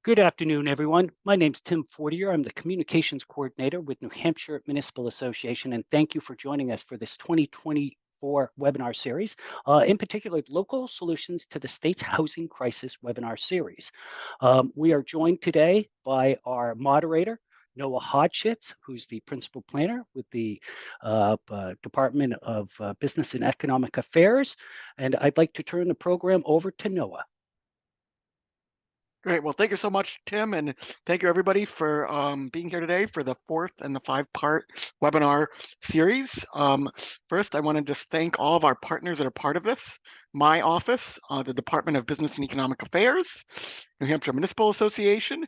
Good afternoon, everyone. My name's Tim Fortier. I'm the Communications Coordinator with New Hampshire Municipal Association, and thank you for joining us for this 2024 webinar series, in particular, Local Solutions to the State's Housing Crisis webinar series. We are joined today by our moderator, Noah Hodgitz, who's the Principal Planner with the Department of Business and Economic Affairs, and I'd like to turn the program over to Noah. Great. Well, thank you so much, Tim, and thank you everybody for being here today for the fourth and the five-part webinar series. First, I want to just thank all of our partners that are part of this. My office, the Department of Business and Economic Affairs, New Hampshire Municipal Association,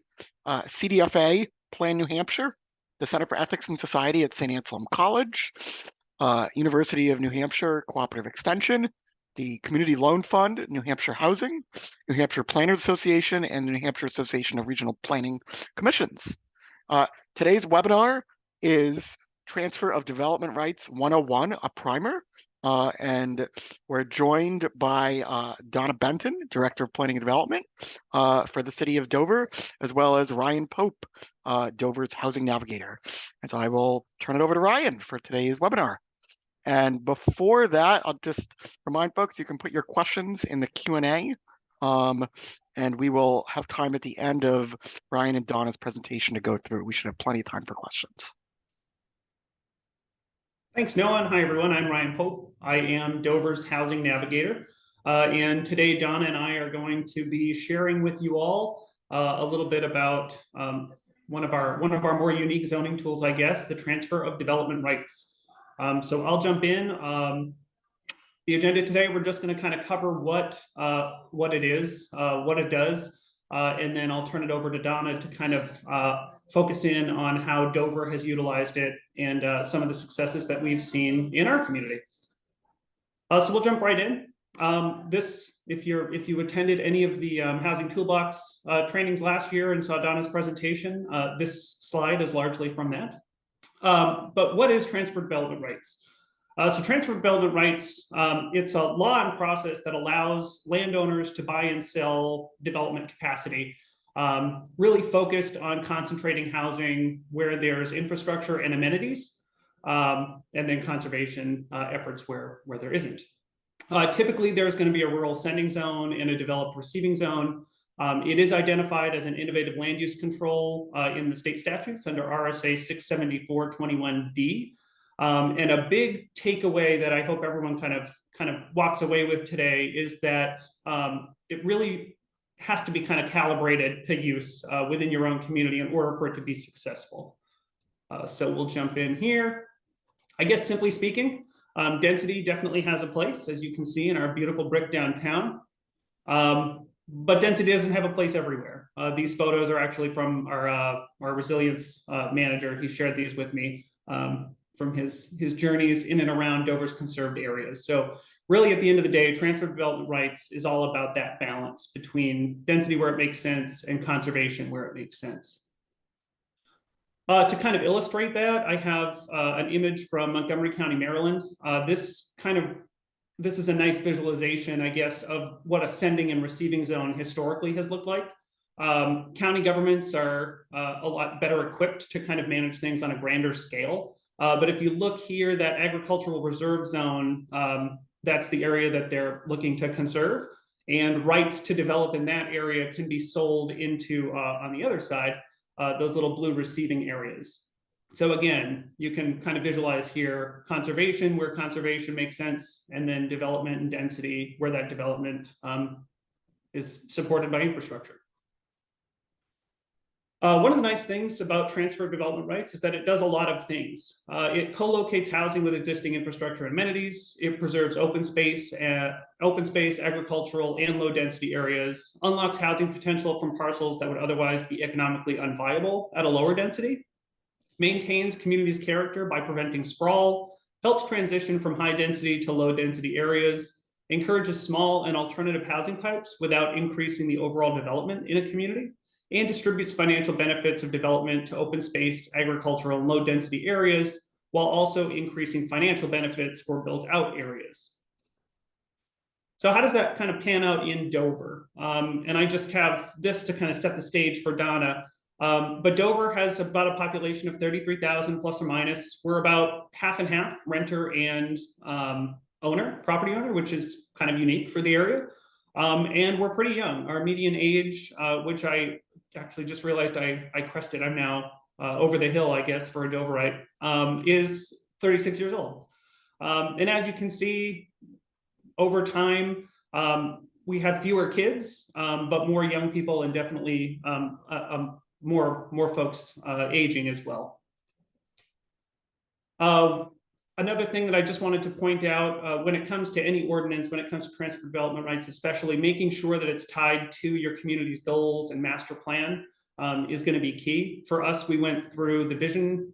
CDFA, Plan New Hampshire, the Center for Ethics and Society at St. Anselm College, University of New Hampshire Cooperative Extension, the Community Loan Fund, New Hampshire Housing, New Hampshire Planners Association, and the New Hampshire Association of Regional Planning Commissions. Today's webinar is Transfer of Development Rights 101, a primer, and we're joined by Donna Benton, Director of Planning and Development for the City of Dover, as well as Ryan Pope, Dover's Housing Navigator. And so I will turn it over to Ryan for today's webinar. And before that, I'll just remind folks, you can put your questions in the Q&A, and we will have time at the end of Ryan and Donna's presentation to go through. We should have plenty of time for questions. Thanks, Noah, and hi, everyone. I'm Ryan Pope. I am Dover's Housing Navigator, and today Donna and I are going to be sharing with you all a little bit about one of our more unique zoning tools, I guess, the transfer of development rights. So I'll jump in. The agenda today, we're just going to kind of cover what it is, what it does, and then I'll turn it over to Donna to kind of focus in on how Dover has utilized it and some of the successes that we've seen in our community. So we'll jump right in. If you attended any of the Housing Toolbox trainings last year and saw Donna's presentation, this slide is largely from that. But what is transfer development rights? So transfer development rights, it's a law and process that allows landowners to buy and sell development capacity, really focused on concentrating housing where there's infrastructure and amenities, and then conservation efforts where there isn't. Typically, there's going to be a rural sending zone and a developed receiving zone. It is identified as an innovative land use control in the state statutes under RSA 674-21D. And a big takeaway that I hope everyone kind of walks away with today is that it really has to be kind of calibrated to use within your own community in order for it to be successful. So we'll jump in here. I guess simply speaking, density definitely has a place, as you can see in our beautiful brick downtown. But density doesn't have a place everywhere. These photos are actually from our resilience manager. He shared these with me from his journeys in and around Dover's conserved areas. So really, at the end of the day, transfer development rights is all about that balance between density where it makes sense and conservation where it makes sense. To kind of illustrate that, I have an image from Montgomery County, Maryland. This is a nice visualization, I guess, of what a sending and receiving zone historically has looked like. County governments are a lot better equipped to kind of manage things on a grander scale. But if you look here, that agricultural reserve zone, that's the area that they're looking to conserve. And rights to develop in that area can be sold into, on the other side, those little blue receiving areas. So again, you can kind of visualize here conservation where conservation makes sense, and then development and density where that development is supported by infrastructure. One of the nice things about transfer of development rights is that it does a lot of things. It co-locates housing with existing infrastructure and amenities. It preserves open space, agricultural, and low density areas, unlocks housing potential from parcels that would otherwise be economically unviable at a lower density, maintains communities' character by preventing sprawl, helps transition from high density to low density areas, encourages small and alternative housing types without increasing the overall development in a community, and distributes financial benefits of development to open space, agricultural, and low density areas, while also increasing financial benefits for built out areas. So how does that kind of pan out in Dover? And I just have this to kind of set the stage for Donna. But Dover has about a population of 33,000 plus or minus. We're about half and half, renter and property owner, which is kind of unique for the area. And we're pretty young. Our median age, which I actually just realized I crested, I'm now over the hill, I guess, for a Doverite, is 36 years old. And as you can see, over time, we have fewer kids, but more young people, and definitely more folks aging as well. Another thing that I just wanted to point out, when it comes to any ordinance, when it comes to transfer development rights, especially making sure that it's tied to your community's goals and master plan is going to be key. For us, we went through the vision,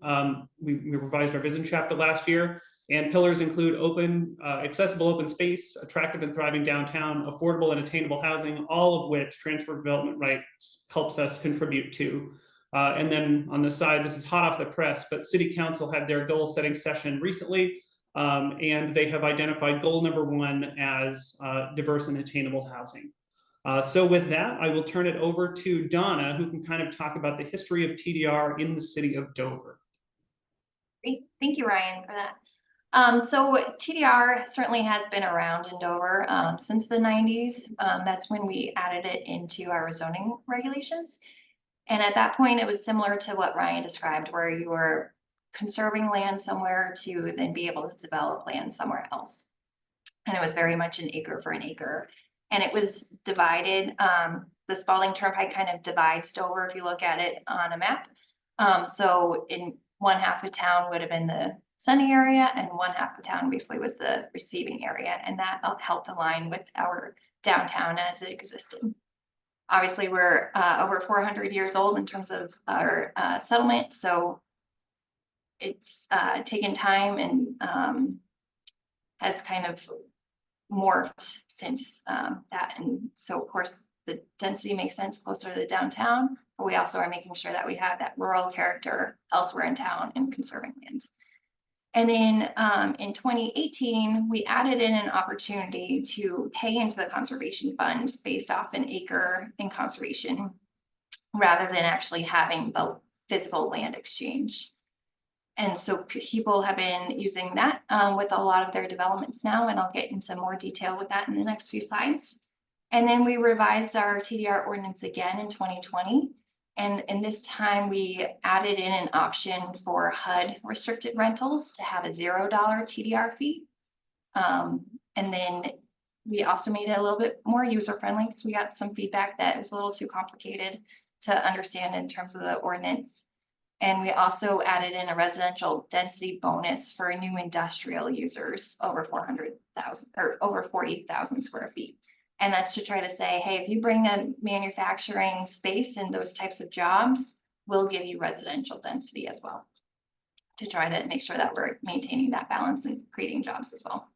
we revised our vision chapter last year, and pillars include accessible open space, attractive and thriving downtown, affordable and attainable housing, all of which transfer development rights helps us contribute to. And then on the side, this is hot off the press, but City Council had their goal setting session recently, and they have identified goal number 1 as diverse and attainable housing. So with that, I will turn it over to Donna, who can kind of talk about the history of TDR in the city of Dover. Great, thank you, Ryan, for that. So TDR certainly has been around in Dover since the 90s. That's when we added it into our zoning regulations. And at that point, it was similar to what Ryan described, where you were conserving land somewhere to then be able to develop land somewhere else. And it was very much an acre for an acre. And it was divided. The Spalding Turnpike kind of divides Dover if you look at it on a map. So in one half of town would have been the sending area, and one half of town basically was the receiving area. And that helped align with our downtown as it existed. Obviously, we're over 400 years old in terms of our settlement, so it's taken time and has kind of morphed since that. And so, of course, the density makes sense closer to the downtown, but we also are making sure that we have that rural character elsewhere in town and conserving land. And then in 2018, we added in an opportunity to pay into the conservation fund based off an acre in conservation, rather than actually having the physical land exchange. And so people have been using that with a lot of their developments now, and I'll get into more detail with that in the next few slides. And then we revised our TDR ordinance again in 2020. And this time we added in an option for HUD restricted rentals to have a $0 TDR fee. And then we also made it a little bit more user friendly, because we got some feedback that it was a little too complicated to understand in terms of the ordinance. And we also added in a residential density bonus for new industrial users over 400,000 or over 40,000 square feet. And that's to try to say, hey, if you bring a manufacturing space and those types of jobs, we'll give you residential density as well, to try to make sure that we're maintaining that balance and creating jobs as well.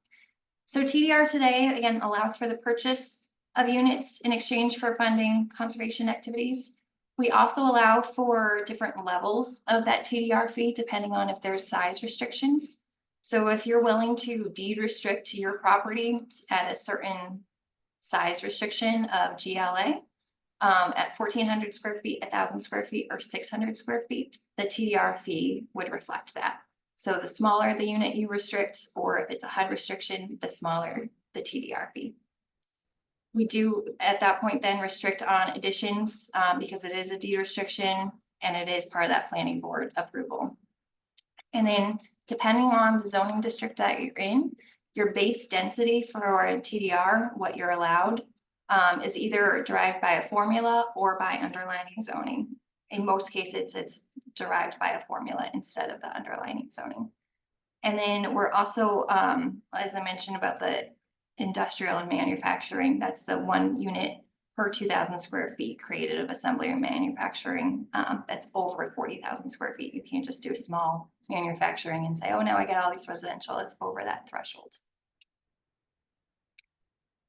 So TDR today, again, allows for the purchase of units in exchange for funding conservation activities. We also allow for different levels of that TDR fee, depending on if there's size restrictions. So if you're willing to deed restrict your property at a certain size restriction of GLA at 1,400 square feet, 1,000 square feet, or 600 square feet, the TDR fee would reflect that. So the smaller the unit you restrict, or if it's a HUD restriction, the smaller the TDR fee. We do at that point then restrict on additions because it is a deed restriction and it is part of that planning board approval. And then depending on the zoning district that you're in, your base density for a TDR, what you're allowed, is either derived by a formula or by underlining zoning. In most cases, it's derived by a formula instead of the underlining zoning. And then we're also, as I mentioned about the industrial and manufacturing, that's the 1 unit per 2,000 square feet created of assembly and manufacturing. That's over 40,000 square feet. You can't just do a small manufacturing and say, oh, now I get all these residential. It's over that threshold.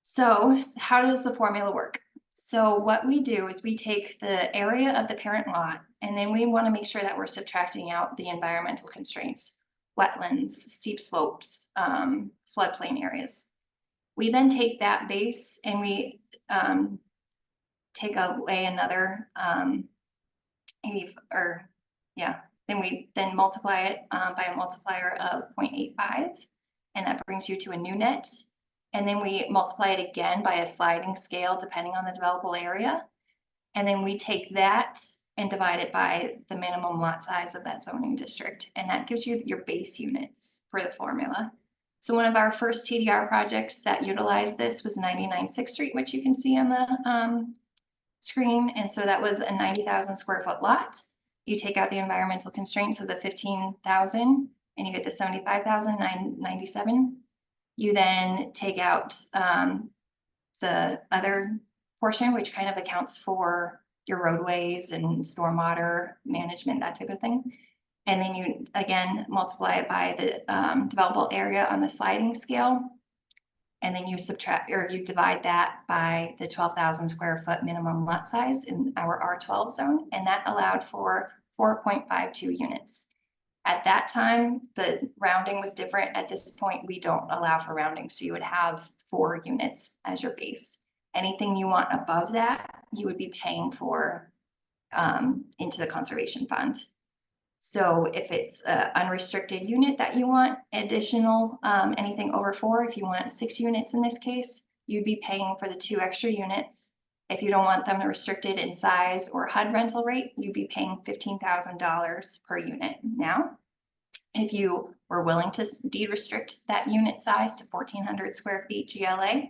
So how does the formula work? So what we do is we take the area of the parent lot, and then we want to make sure that we're subtracting out the environmental constraints, wetlands, steep slopes, floodplain areas. We then take that base and we take away another then we multiply it by a multiplier of 0.85, and that brings you to a new net. And then we multiply it again by a sliding scale depending on the developable area. And then we take that and divide it by the minimum lot size of that zoning district. And that gives you your base units for the formula. So one of our first TDR projects that utilized this was 99 6th Street, which you can see on the screen. And so that was a 90,000 square foot lot. You take out the environmental constraints of the 15,000 and you get the 75,997. You then take out the other portion, which kind of accounts for your roadways and stormwater management, that type of thing. And then you again multiply it by the developable area on the sliding scale. And then you subtract or you divide that by the 12,000 square foot minimum lot size in our R12 zone. And that allowed for 4.52 units. At that time, the rounding was different. At this point, we don't allow for rounding. So you would have 4 units as your base. Anything you want above that, you would be paying for into the conservation fund. So if it's an unrestricted unit that you want additional, anything over 4, if you want 6 units in this case, you'd be paying for the 2 extra units. If you don't want them restricted in size or HUD rental rate, you'd be paying $15,000 per unit. Now, if you were willing to deed restrict that unit size to 1,400 square feet GLA,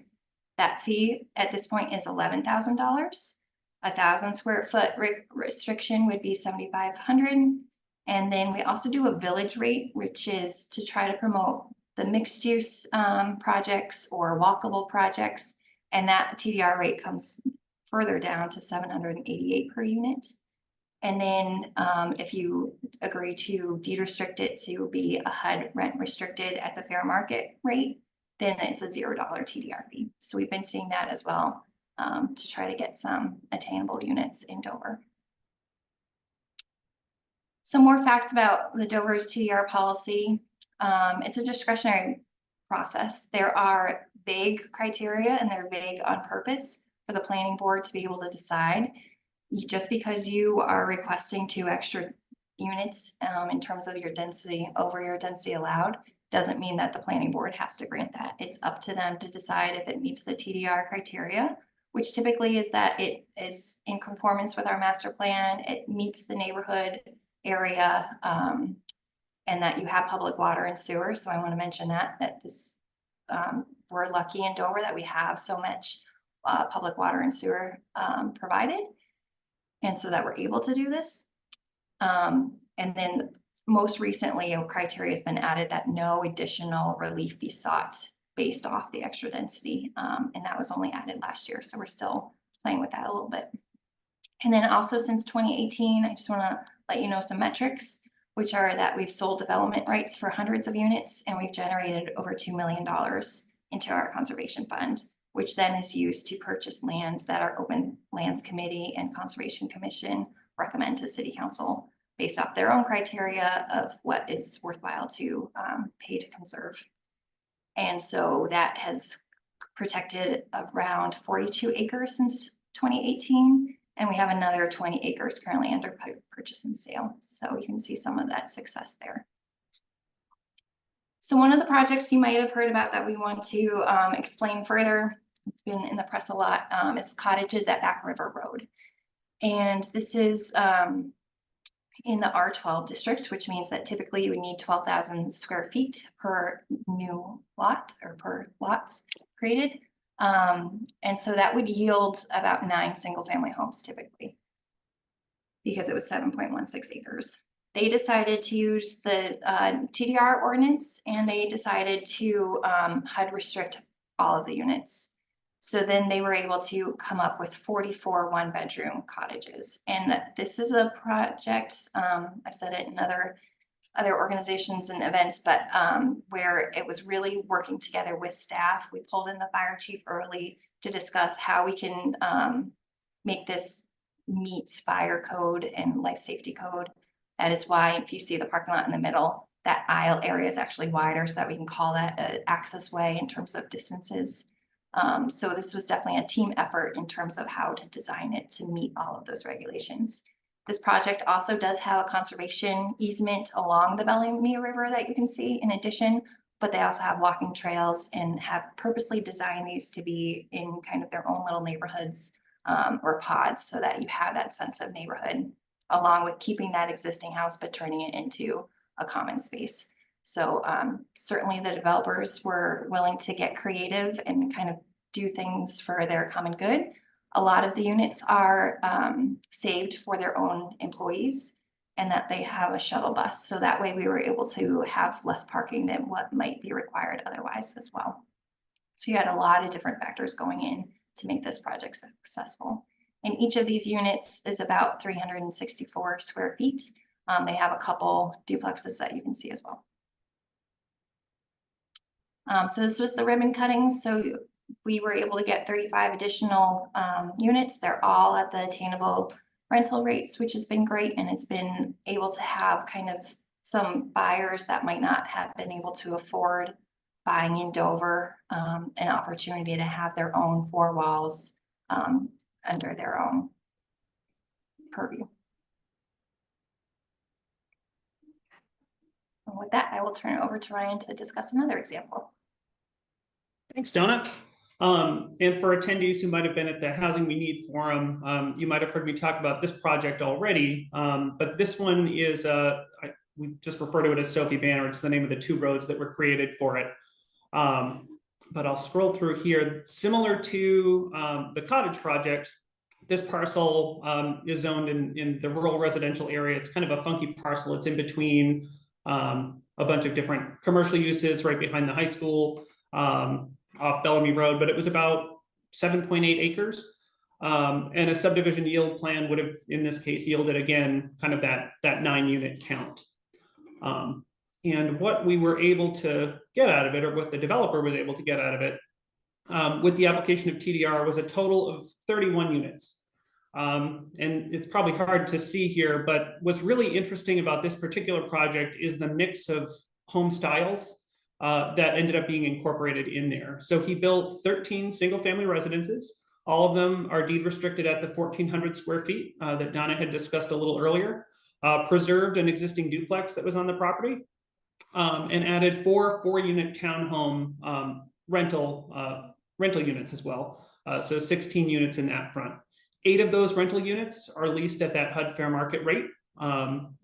that fee at this point is $11,000. 1,000 square foot restriction would be $7,500. And then we also do a village rate, which is to try to promote the mixed use projects or walkable projects. And that TDR rate comes further down to $788 per unit. And then if you agree to deed restrict it to be a HUD rent restricted at the fair market rate, then it's a $0 TDR fee. So we've been seeing that as well to try to get some attainable units in Dover. Some more facts about the Dover's TDR policy. It's a discretionary process. There are vague criteria and they're vague on purpose for the planning board to be able to decide. Just because you are requesting 2 extra units in terms of your density over your density allowed doesn't mean that the planning board has to grant that. It's up to them to decide if it meets the TDR criteria, which typically is that it is in conformance with our master plan, it meets the neighborhood area, and that you have public water and sewer. So I want to mention that this we're lucky in Dover that we have so much public water and sewer provided, and so that we're able to do this. And then most recently, a criteria has been added that no additional relief be sought based off the extra density, and that was only added last year. So we're still playing with that a little bit. And then also since 2018, I just want to let you know some metrics, which are that we've sold development rights for hundreds of units, and we've generated over $2 million into our conservation fund, which then is used to purchase land that our Open Lands Committee and Conservation Commission recommend to City Council based off their own criteria of what is worthwhile to pay to conserve. And so that has protected around 42 acres since 2018. And we have another 20 acres currently under purchase and sale. So you can see some of that success there. So one of the projects you might have heard about that we want to explain further, it's been in the press a lot, is cottages at Back River Road. And this is in the R12 district, which means that typically you would need 12,000 square feet per new lot or per lots created. And so that would yield about 9 single family homes typically, because it was 7.16 acres. They decided to use the TDR ordinance, and they decided to HUD restrict all of the units. So then they were able to come up with 44 1-bedroom cottages. And this is a project, I've said it in other organizations and events, but where it was really working together with staff. We pulled in the fire chief early to discuss how we can make this meet fire code and life safety code. That is why if you see the parking lot in the middle, that aisle area is actually wider so that we can call that an access way in terms of distances. So this was definitely a team effort in terms of how to design it to meet all of those regulations. This project also does have a conservation easement along the Bellamy River that you can see in addition, but they also have walking trails and have purposely designed these to be in kind of their own little neighborhoods or pods so that you have that sense of neighborhood, along with keeping that existing house but turning it into a common space. So certainly the developers were willing to get creative and kind of do things for their common good. A lot of the units are saved for their own employees and that they have a shuttle bus. So that way we were able to have less parking than what might be required otherwise as well. So you had a lot of different factors going in to make this project successful. And each of these units is about 364 square feet. They have a couple duplexes that you can see as well. So this was the ribbon cutting. So we were able to get 35 additional units. They're all at the attainable rental rates, which has been great. And it's been able to have kind of some buyers that might not have been able to afford buying in Dover an opportunity to have their own four walls under their own purview. And with that, I will turn it over to Ryan to discuss another example. Thanks, Donna. And for attendees who might have been at the Housing We Need Forum, you might have heard me talk about this project already, but this one is, we just refer to it as Sophie Banner. It's the name of the two roads that were created for it. But I'll scroll through here. Similar to the cottage project, this parcel is zoned in the rural residential area. It's kind of a funky parcel. It's in between a bunch of different commercial uses right behind the high school off Bellamy Road, but it was about 7.8 acres. And a subdivision yield plan would have, in this case, yielded again, kind of that 9-unit count. And what we were able to get out of it, or what the developer was able to get out of it with the application of TDR, was a total of 31 units. And it's probably hard to see here, but what's really interesting about this particular project is the mix of home styles that ended up being incorporated in there. So he built 13 single-family residences. All of them are deed restricted at the 1,400 square feet that Donna had discussed a little earlier, preserved an existing duplex that was on the property, and added 4 4-unit townhome rental units as well. So 16 units in that front. 8 of those rental units are leased at that HUD fair market rate.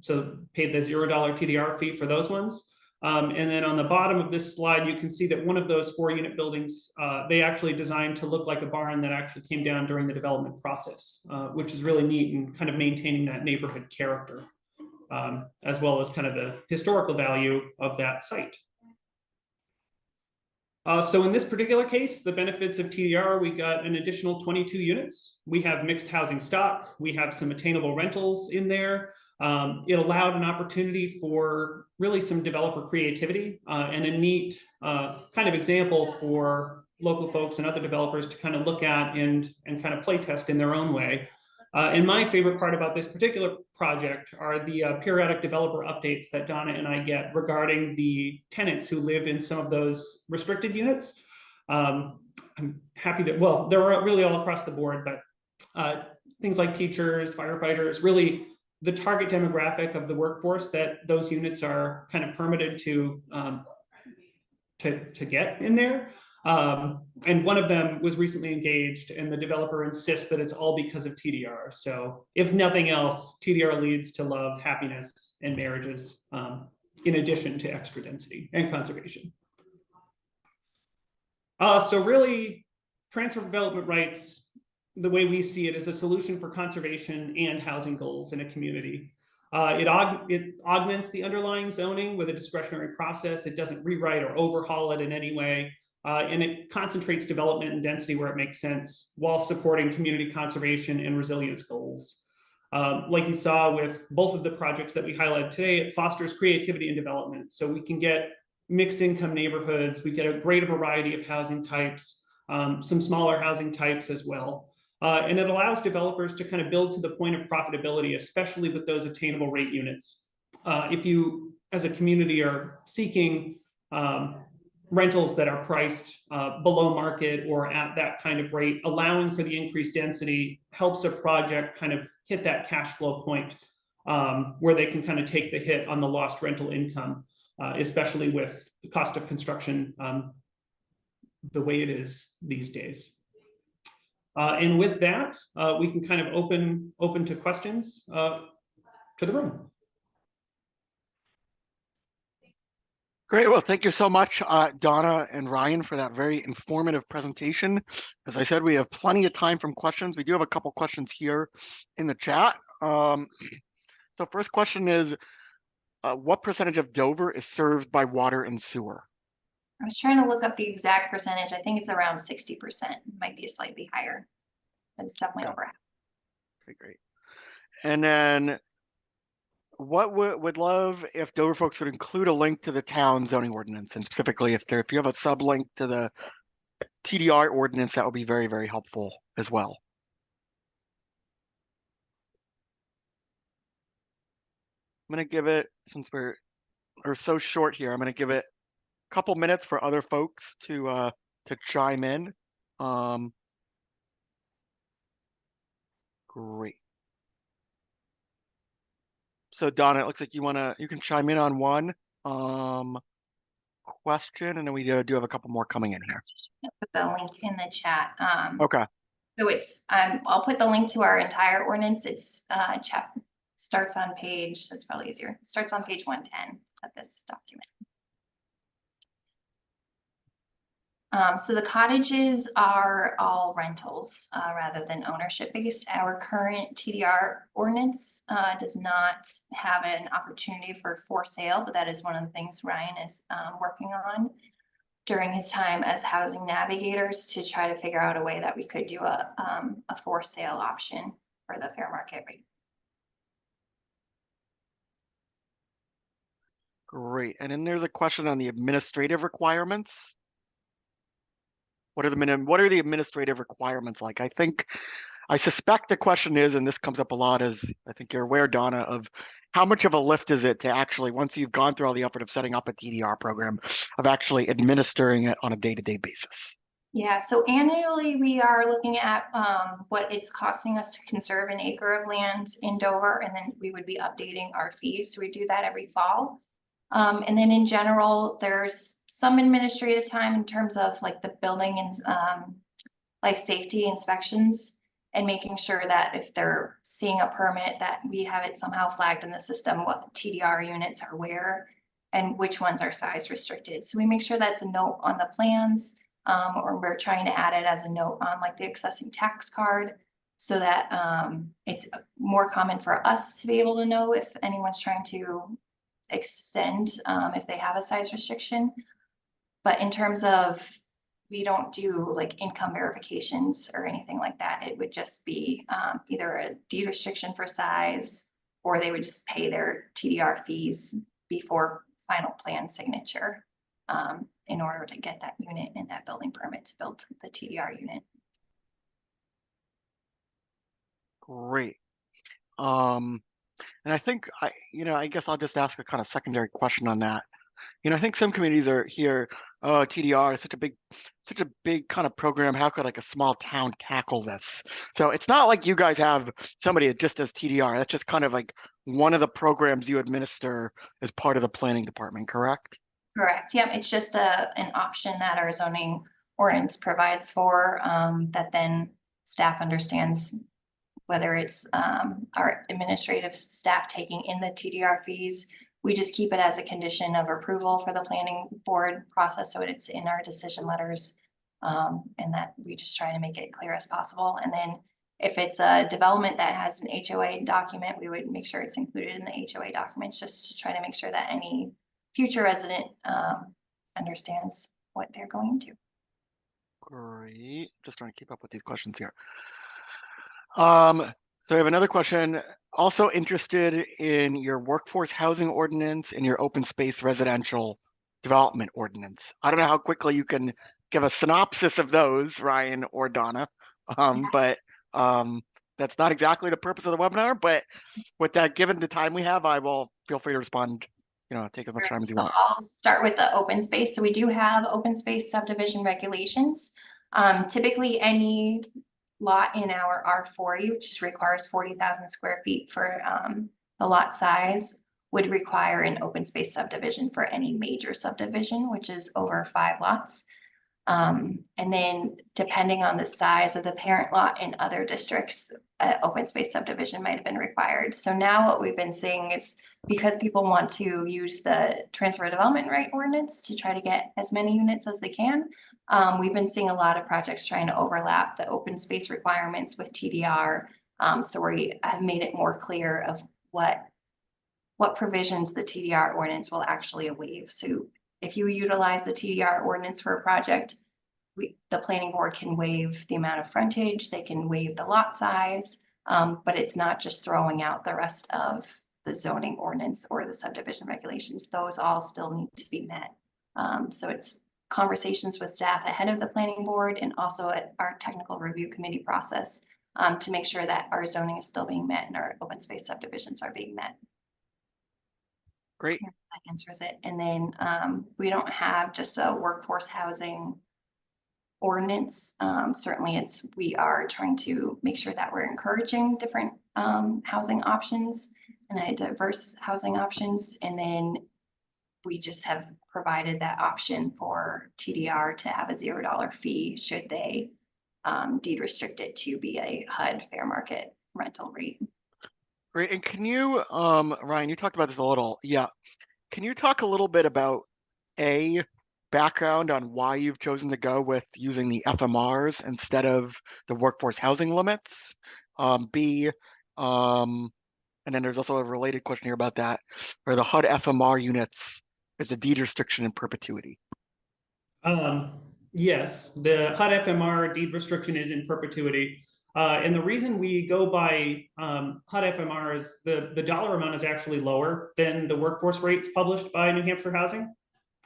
So paid the $0 TDR fee for those ones. And then on the bottom of this slide, you can see that one of those 4-unit buildings, they actually designed to look like a barn that actually came down during the development process, which is really neat and kind of maintaining that neighborhood character, as well as kind of the historical value of that site. So in this particular case, the benefits of TDR, we got an additional 22 units. We have mixed housing stock. We have some attainable rentals in there. It allowed an opportunity for really some developer creativity and a neat kind of example for local folks and other developers to kind of look at and kind of play test in their own way. And my favorite part about this particular project are the periodic developer updates that Donna and I get regarding the tenants who live in some of those restricted units. I'm happy to, well, they're really all across the board, but things like teachers, firefighters, really the target demographic of the workforce that those units are kind of permitted to get in there. And one of them was recently engaged, and the developer insists that it's all because of TDR. So if nothing else, TDR leads to love, happiness, and marriages, in addition to extra density and conservation. So really, transfer of development rights, the way we see it, is a solution for conservation and housing goals in a community. It augments the underlying zoning with a discretionary process. It doesn't rewrite or overhaul it in any way. And it concentrates development and density where it makes sense while supporting community conservation and resilience goals. Like you saw with both of the projects that we highlighted today, it fosters creativity and development. So we can get mixed income neighborhoods. We get a greater variety of housing types, some smaller housing types as well. And it allows developers to kind of build to the point of profitability, especially with those attainable rate units. If you, as a community, are seeking rentals that are priced below market or at that kind of rate, allowing for the increased density helps a project kind of hit that cash flow point where they can kind of take the hit on the lost rental income, especially with the cost of construction the way it is these days. And with that, we can kind of open to questions to the room. Great. Well, thank you so much, Donna and Ryan, for that very informative presentation. As I said, we have plenty of time for questions. We do have a couple questions here in the chat. So first question is, what percentage of Dover is served by water and sewer? I was trying to look up the exact percentage. I think it's around 60%. Might be slightly higher, but it's definitely over half. Okay, great. And then what would love if Dover folks would include a link to the town zoning ordinance, and specifically if you have a sublink to the TDR ordinance, that would be very, very helpful as well. I'm going to give it, since we're so short here, I'm going to give it a couple minutes for other folks to chime in. Great. So Donna, it looks like you can chime in on one question, and then we do have a couple more coming in here. Put the link in the chat. Okay. So it's I'll put the link to our entire ordinance. It's starts on page, that's probably easier. Starts on page 110 of this document. So the cottages are all rentals rather than ownership based. Our current TDR ordinance does not have an opportunity for sale, but that is one of the things Ryan is working on during his time as housing navigators to try to figure out a way that we could do a for sale option for the fair market rate. Great. And then there's a question on the administrative requirements. What are the administrative requirements like? I suspect the question is, and this comes up a lot, as I think you're aware, Donna, of how much of a lift is it to actually, once you've gone through all the effort of setting up a TDR program, of actually administering it on a day-to-day basis? Yeah, so annually we are looking at what it's costing us to conserve an acre of land in Dover, and then we would be updating our fees. So we do that every fall. And then in general, there's some administrative time in terms of like the building and life safety inspections and making sure that if they're seeing a permit that we have it somehow flagged in the system, what TDR units are where and which ones are size restricted. So we make sure that's a note on the plans, or we're trying to add it as a note on like the accessing tax card so that it's more common for us to be able to know if anyone's trying to extend if they have a size restriction. But in terms of, we don't do like income verifications or anything like that. It would just be either a deed restriction for size, or they would just pay their TDR fees before final plan signature in order to get that unit and that building permit to build the TDR unit. Great. And I think I guess I'll just ask a kind of secondary question on that. I think some communities are here, oh, TDR is such a big kind of program. How could like a small town tackle this? So it's not like you guys have somebody that just does TDR. That's just kind of like one of the programs you administer as part of the planning department, correct? Correct. Yep. It's just an option that our zoning ordinance provides for that then staff understands, whether it's our administrative staff taking in the TDR fees. We just keep it as a condition of approval for the planning board process. So it's in our decision letters and that we just try to make it clear as possible. And then if it's a development that has an HOA document, we would make sure it's included in the HOA documents just to try to make sure that any future resident understands what they're going to. Great. Just trying to keep up with these questions here. So I have another question. Also interested in your workforce housing ordinance and your open space residential development ordinance. I don't know how quickly you can give a synopsis of those, Ryan or Donna, but that's not exactly the purpose of the webinar. But with that, given the time we have, I will feel free to respond take as much Sure. time as you So want. I'll start with the open space. So we do have open space subdivision regulations. Typically, any lot in our R40, which requires 40,000 square feet for the lot size, would require an open space subdivision for any major subdivision, which is over 5 lots. And then depending on the size of the parent lot in other districts, open space subdivision might have been required. So now what we've been seeing is, because people want to use the transfer development right ordinance to try to get as many units as they can, we've been seeing a lot of projects trying to overlap the open space requirements with TDR. So we have made it more clear of what provisions the TDR ordinance will actually waive. So if you utilize the TDR ordinance for a project, the planning board can waive the amount of frontage, they can waive the lot size, but it's not just throwing out the rest of the zoning ordinance or the subdivision regulations. Those all still need to be met. So it's conversations with staff ahead of the planning board and also at our technical review committee process to make sure that our zoning is still being met and our open space subdivisions are being met. Great. That answers it. And then we don't have just a workforce housing ordinance. Certainly we are trying to make sure that we're encouraging different housing options and diverse housing options. And then we just have provided that option for TDR to have a $0 fee should they deed restrict it to be a HUD fair market rental rate. Great. And can you, Ryan, you talked about this a little. Yeah. Can you talk a little bit about background on why you've chosen to go with using the FMRs instead of the workforce housing limits? B, and then there's also a related question here about that, where the HUD FMR units is a deed restriction in perpetuity. Yes, the HUD FMR deed restriction is in perpetuity. And the reason we go by HUD FMR is the dollar amount is actually lower than the workforce rates published by New Hampshire Housing.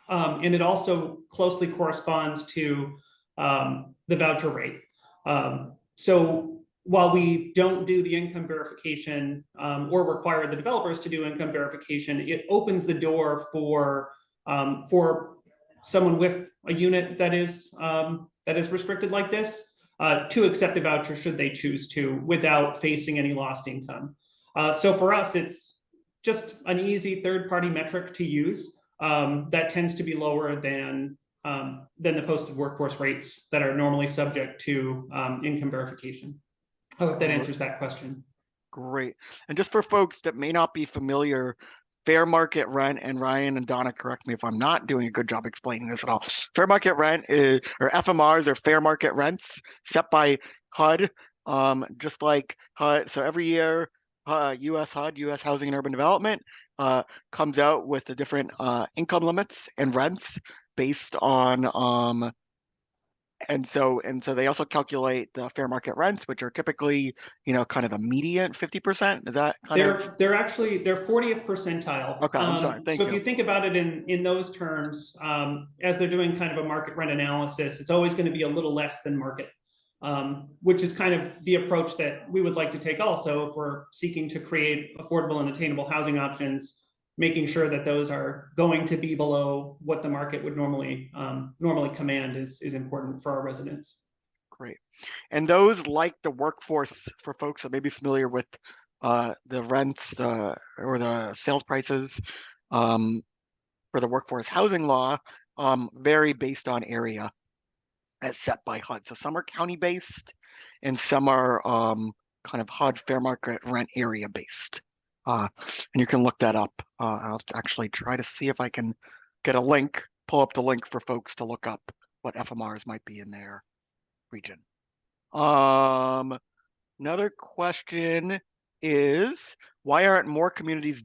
And it also closely corresponds to the voucher rate. So while we don't do the income verification or require the developers to do income verification, it opens the door for someone with a unit that is restricted like this to accept a voucher should they choose to, without facing any lost income. So for us, it's just an easy third-party metric to use that tends to be lower than the posted workforce rates that are normally subject to income verification. I hope that answers that question. Great. And just for folks that may not be familiar, fair market rent, and Ryan and Donna, correct me if I'm not doing a good job explaining this at all. Fair market rent is, or FMRs are fair market rents set by HUD, just like HUD. So every year, US HUD, US Housing and Urban Development, comes out with the different income limits and rents based on and so they also calculate the fair market rents, which are typically, kind of the median 50%. Is that kind of? They're 40th percentile. Okay, I'm sorry. Thank you. So if you think about it in those terms, as they're doing kind of a market rent analysis, it's always going to be a little less than market, which is kind of the approach that we would like to take also if we're seeking to create affordable and attainable housing options, making sure that those are going to be below what the market would normally command is important for our residents. Great. And those, like the workforce, for folks that may be familiar with the rents or the sales prices for the workforce housing law, vary based on area as set by HUD. So some are county based and some are kind of HUD fair market rent area based. And you can look that up. I'll actually try to see if I can get a link, pull up the link for folks to look up what FMRs might be in their region. Another question is, why aren't more communities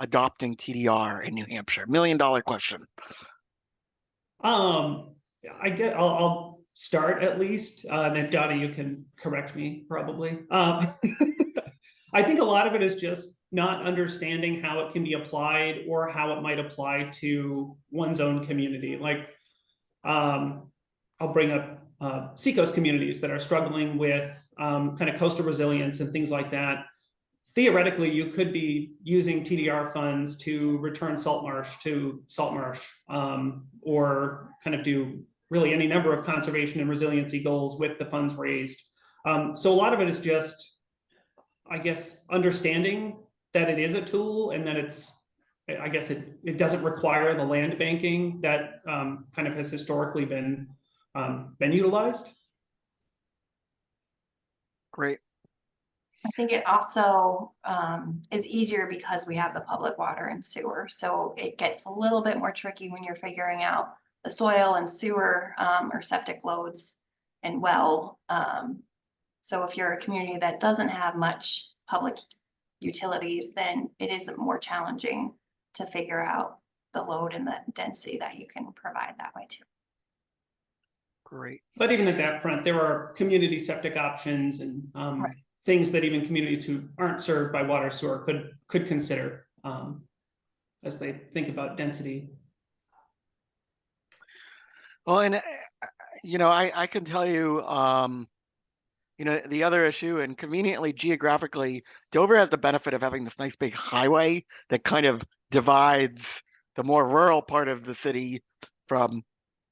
adopting TDR in New Hampshire? $1 million question. I get. I'll start at least, and then Donna, you can correct me probably. I think a lot of it is just not understanding how it can be applied or how it might apply to one's own community. Like, I'll bring up seacoast communities that are struggling with kind of coastal resilience and things like that. theoretically, you could be using TDR funds to return salt marsh to salt marsh, or kind of do really any number of conservation and resiliency goals with the funds raised. So a lot of it is just, I guess, understanding that it is a tool and that it's, I guess it doesn't require the land banking that kind of has historically been utilized. Great. I think it also is easier because we have the public water and sewer. So it gets a little bit more tricky when you're figuring out the soil and sewer or septic loads and well. So if you're a community that doesn't have much public utilities, then it is more challenging to figure out the load and the density that you can provide that way too. Great. But even at that front, there are community septic options and Right. things that even communities who aren't served by water sewer could consider as they think about density. Well, and I can tell you, the other issue, and conveniently geographically, Dover has the benefit of having this nice big highway that kind of divides the more rural part of the city from,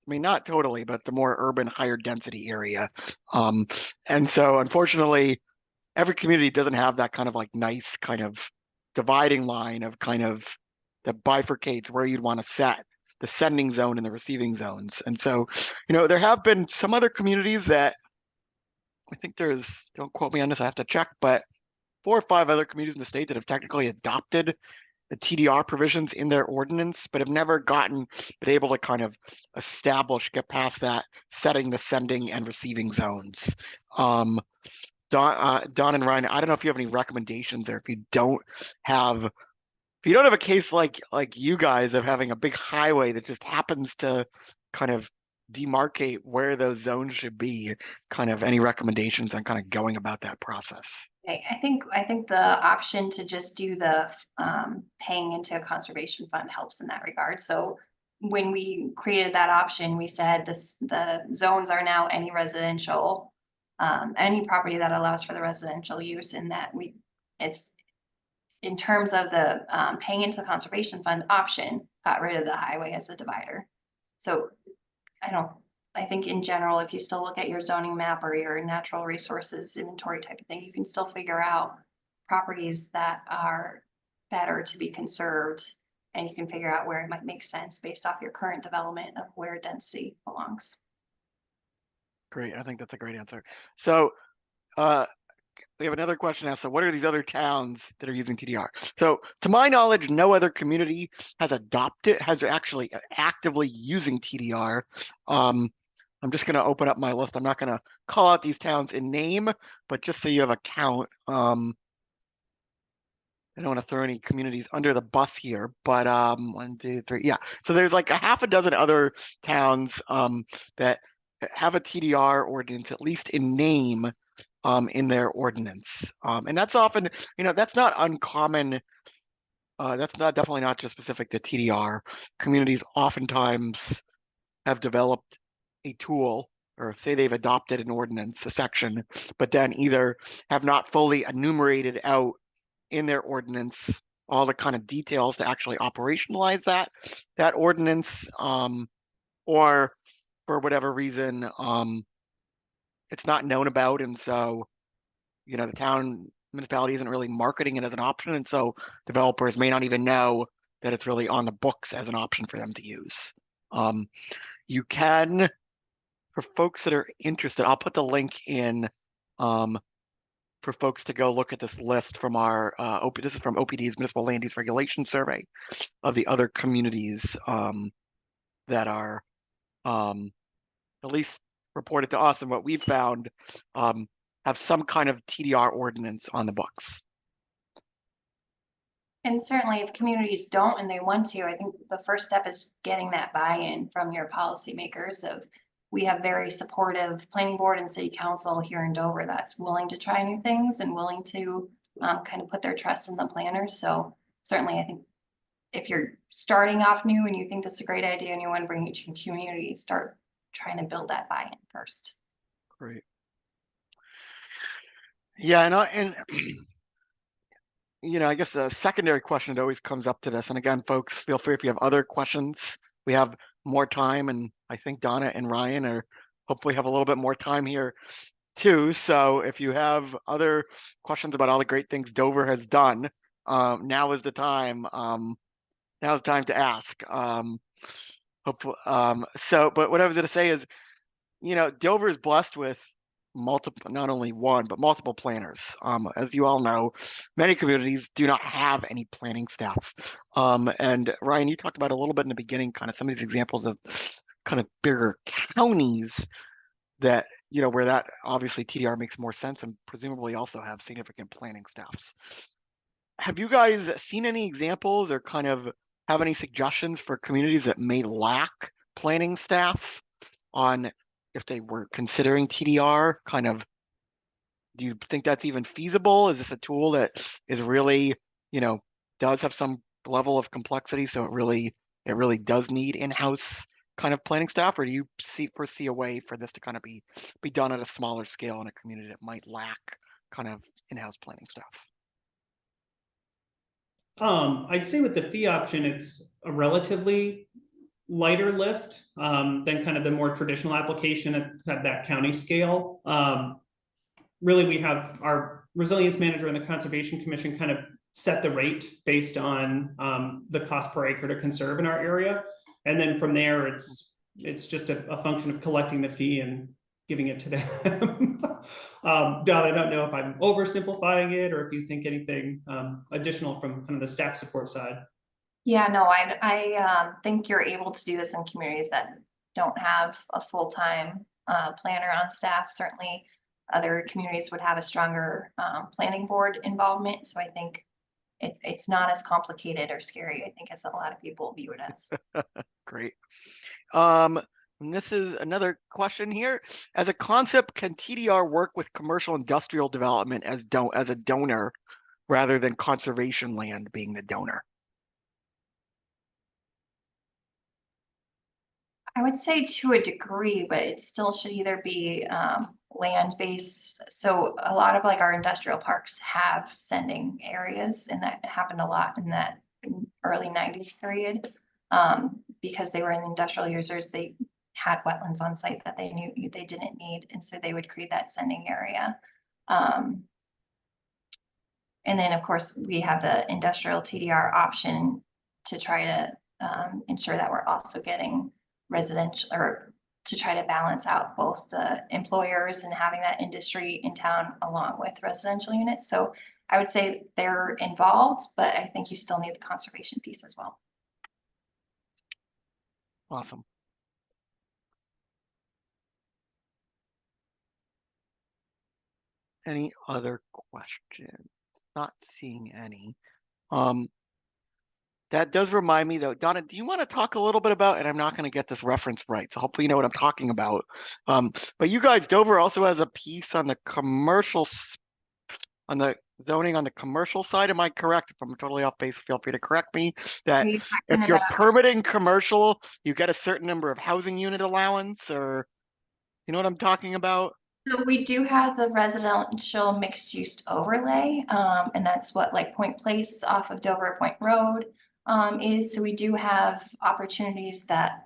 I mean, not totally, but the more urban, higher density area. And so unfortunately, every community doesn't have that kind of like nice kind of dividing line of kind of that bifurcates where you'd want to set the sending zone and the receiving zones. And so, there have been some other communities that I think don't quote me on this, I have to check, but 4 or 5 other communities in the state that have technically adopted the TDR provisions in their ordinance, but have never been able to kind of get past that, setting the sending and receiving zones. Don and Ryan, I don't know if you have any recommendations there. If you don't have a case like you guys of having a big highway that just happens to kind of demarcate where those zones should be, kind of any recommendations on kind of going about that process? I think the option to just do the paying into a conservation fund helps in that regard. So when we created that option, we said the zones are now any residential, any property that allows for the residential use, and that it's in terms of the paying into the conservation fund option, got rid of the highway as a divider. So I think in general, if you still look at your zoning map or your natural resources inventory type of thing, you can still figure out properties that are better to be conserved, and you can figure out where it might make sense based off your current development of where density belongs. Great, I think that's a great answer. So we have another question asked. So what are these other towns that are using TDR? So to my knowledge, no other community has actually actively using TDR. I'm just going to open up my list. I'm not going to call out these towns in name, but just so you have a count. I don't want to throw any communities under the bus here, but 1, 2, 3, yeah. So there's like a half a dozen other towns that have a TDR ordinance, at least in name, in their ordinance. And that's often, that's not uncommon. That's definitely not just specific to TDR. Communities oftentimes have developed a tool, or say they've adopted an ordinance, a section, but then either have not fully enumerated out in their ordinance all the kind of details to actually operationalize that ordinance, or for whatever reason, it's not known about, and so the town municipality isn't really marketing it as an option, and so developers may not even know that it's really on the books as an option for them to use. You can, for folks that are interested, I'll put the link in for folks to go look at this list from our this is from OPD's Municipal Land Use Regulation Survey of the other communities that are at least reported to us, and what we've found have some kind of TDR ordinance on the books. And certainly if communities don't and they want to, I think the first step is getting that buy-in from your policymakers. We have very supportive planning board and city council here in Dover that's willing to try new things and willing to kind of put their trust in the planners. So certainly I think if you're starting off new and you think this is a great idea and you want to bring it to your community, start trying to build that buy-in first. Great. Yeah, and I guess the secondary question that always comes up to this, and again, folks, feel free if you have other questions. We have more time, and I think Donna and Ryan are hopefully have a little bit more time here too. So if you have other questions about all the great things Dover has done, now is the time. Now is the time to ask. Hopefully, but what I was going to say is, Dover is blessed with multiple, not only one, but multiple planners. As you all know, many communities do not have any planning staff. And Ryan, you talked about a little bit in the beginning, kind of some of these examples of kind of bigger counties that, where that obviously TDR makes more sense and presumably also have significant planning staffs. Have you guys seen any examples or kind of have any suggestions for communities that may lack planning staff on if they were considering TDR? Kind of, do you think that's even feasible? Is this a tool that is really, does have some level of complexity, so it really does need in-house kind of planning staff, or do you foresee a way for this to kind of be done at a smaller scale in a community that might lack kind of in-house planning staff? I'd say with the fee option, it's a relatively lighter lift than kind of the more traditional application at that county scale. Really, we have our resilience manager and the Conservation Commission kind of set the rate based on the cost per acre to conserve in our area. And then from there, it's just a function of collecting the fee and giving it to them. Don, I don't know if I'm oversimplifying it or if you think anything additional from kind of the staff support side. Yeah, no, I think you're able to do this in communities that don't have a full-time planner on staff. Certainly, other communities would have a stronger planning board involvement. So I think it's not as complicated or scary, I think, as a lot of people view it as. Great. And this is another question here. As a concept, can TDR work with commercial industrial development as a donor rather than conservation land being the donor? I would say to a degree, but it still should either be land-based. So a lot of like our industrial parks have sending areas, and that happened a lot in that early 90s period. Because they were in industrial users, they had wetlands on site that they knew they didn't need, and so they would create that sending area. And then of course we have the industrial TDR option to try to ensure that we're also getting residential, or to try to balance out both the employers and having that industry in town along with residential units. So I would say they're involved, but I think you still need the conservation piece as well. Awesome. Any other questions? Not seeing any. That does remind me though, Donna, do you want to talk a little bit about, and I'm not going to get this reference right, so hopefully you know what I'm talking about. But you guys, Dover also has a piece on the commercial, on the zoning on the commercial side. Am I correct? If I'm totally off base, feel free to correct me. That if you're permitting commercial, you get a certain number of housing unit allowance, or you know what I'm talking about? So we do have the residential mixed use overlay, and that's what like Point Place off of Dover Point Road is. So we do have opportunities that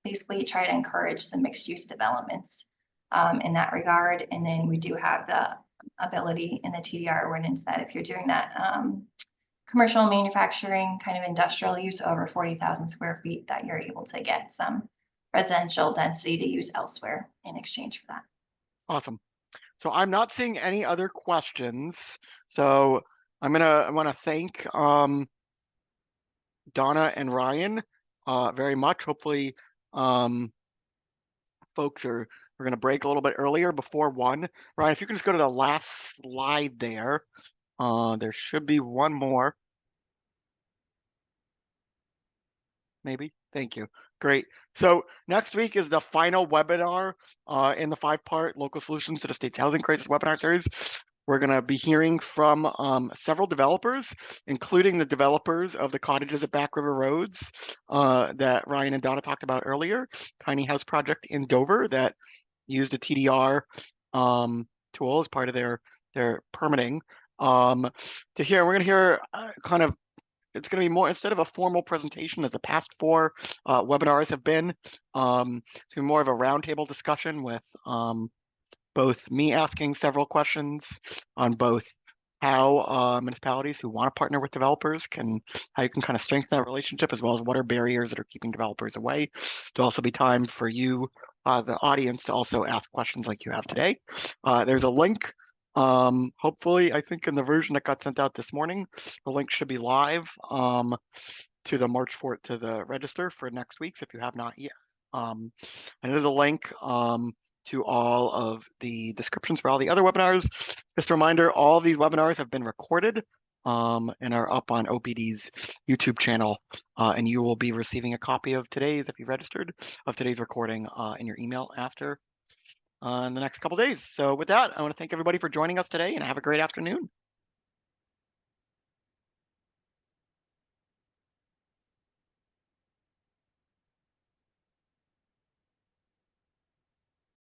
basically try to encourage the mixed use developments in that regard. And then we do have the ability in the TDR ordinance that if you're doing that commercial manufacturing kind of industrial use over 40,000 square feet, that you're able to get some residential density to use elsewhere in exchange for that. Awesome. So I'm not seeing any other questions. So I want to thank Donna and Ryan very much. Hopefully folks we're going to break a little bit earlier before 1. Ryan, if you can just go to the last slide there. There should be one more. Maybe. Thank you. Great. So next week is the final webinar in the 5-part Local Solutions to the State's Housing Crisis webinar series. We're going to be hearing from several developers, including the developers of the cottages at Back River Roads that Ryan and Donna talked about earlier, tiny house project in Dover that used a TDR tool as part of their permitting. to hear. We're going to hear kind of, it's going to be more, instead of a formal presentation as the past 4 webinars have been, it's going to be more of a roundtable discussion with both me asking several questions on both how municipalities who want to partner with developers how you can kind of strengthen that relationship, as well as what are barriers that are keeping developers away. There'll also be time for you, the audience, to also ask questions like you have today. There's a link. Hopefully, I think in the version that got sent out this morning, the link should be live to the March 4th, to the register for next week's if you have not yet. And there's a link to all of the descriptions for all the other webinars. Just a reminder, all of these webinars have been recorded and are up on OPD's YouTube channel. And you will be receiving a copy of today's, if you registered, of today's recording in your email after in the next couple days. So with that, I want to thank everybody for joining us today, and have a great afternoon.